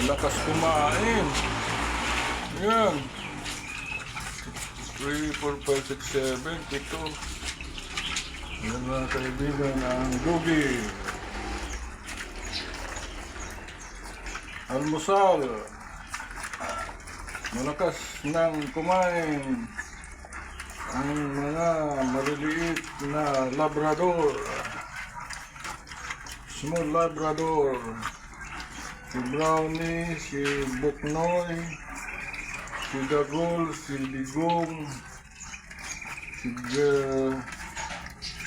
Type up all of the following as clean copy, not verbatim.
Lakas kumain. Yan. 3, 4, 5, 6, 7, 7. Yan mga kaibigan ang Dugi. Almusal. Malakas nang kumain ang mga maliliit na Labrador. Small Labrador. Si Brownie, si Buknoy, si Dagol, si Ligong,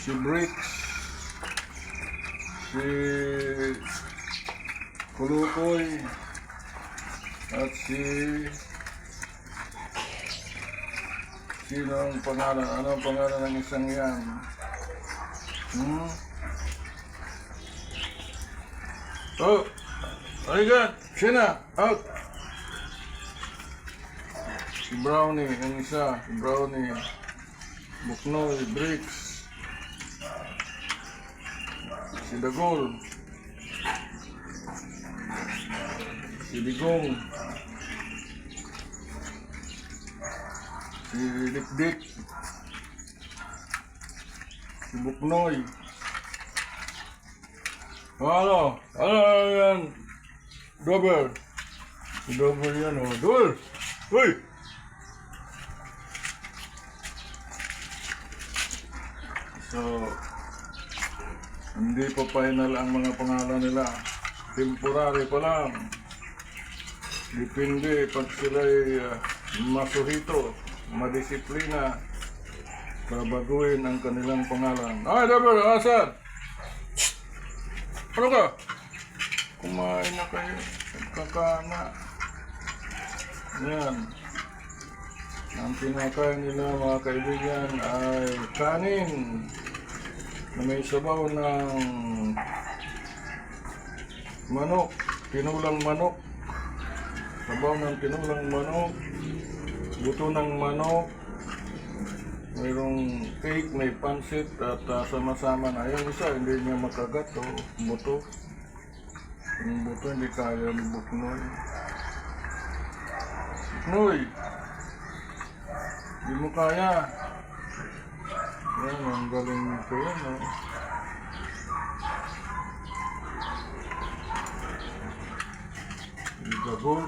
si Bricks, si Kulukoy, at sino ang pangalan? Ano ang pangalan ng isang yan? Oh! Aligat! Sina! Out! Si Brownie, ang isa. Si Brownie. Buknoy, Bricks. Si Dagol. Si Digong. Si Dikdik. Si Buknoy. Ano? Ano yan? Dober. Si Dober yan, oh. Dober! Uy! So, hindi pa final ang mga pangalan nila. Temporary pa lang. Depende pag sila'y masuhito, madisiplina, babaguhin ang kanilang pangalan. Ay, Dober! Asan? Ano ka? Kumain na kayo. Kakana. Yan. Ang pinakain nila mga kaibigan ay kanin na may sabaw ng manok. Tinulang manok. Sabaw ng tinulang manok. Buto ng manok. Mayroong cake, may pansit at sama-sama na. Yung isa hindi niya makagat o buto. Yung buto hindi kaya ni Buknoy. Buknoy! Hindi mo kaya. Yan, ang galing nito yan, oh.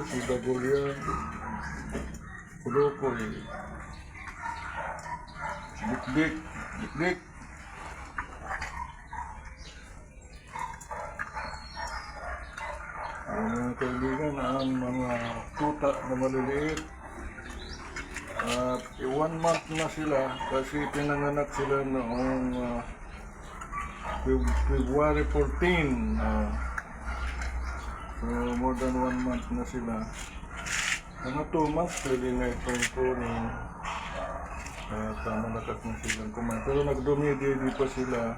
Si Dagol yan. Kulukoy. Dikdik. Mga kaibigan, ang mga tuta na maliliit. At 1 month na sila kasi pinanganak sila noong February 14. So more than 1 month na sila. Mga 2 months pwede na itong tuning. At malakas na silang kumain. Pero nagdumi-didi pa sila.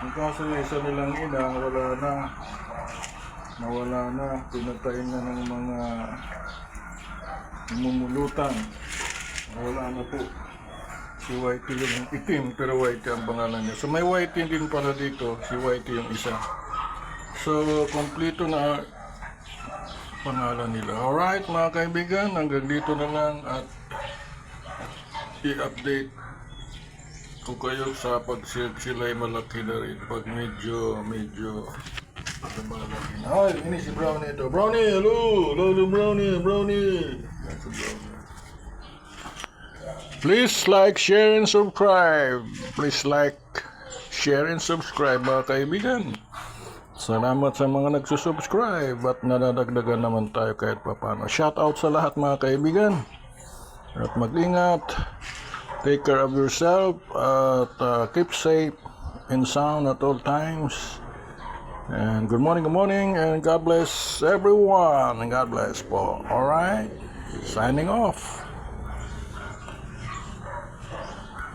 Ang kaso yung isa nilang ina, nawala na. Pinatay na ng mga mumulutan. Wala na po. Si Whitey yung itim, pero Whitey ang pangalan niya. So may Whitey din pala dito, si Whitey yung isa. So, kompleto na pangalan nila. Alright mga kaibigan, hanggang dito na lang at i-update ko kayo sa pag sila'y malaki na rin. Pag medyo malaki na. Ay, ini si Brownie ito. Brownie, hello! Hello, Brownie! That's a Brownie. Please like, share, and subscribe. Please like, share, and subscribe mga kaibigan. Salamat sa mga nagsusubscribe at nadadagdagan naman tayo kahit papano. Shout out sa lahat mga kaibigan. At mag-ingat. Take care of yourself. At keep safe and sound at all times. And good morning, and God bless everyone. And God bless po. Alright? Signing off.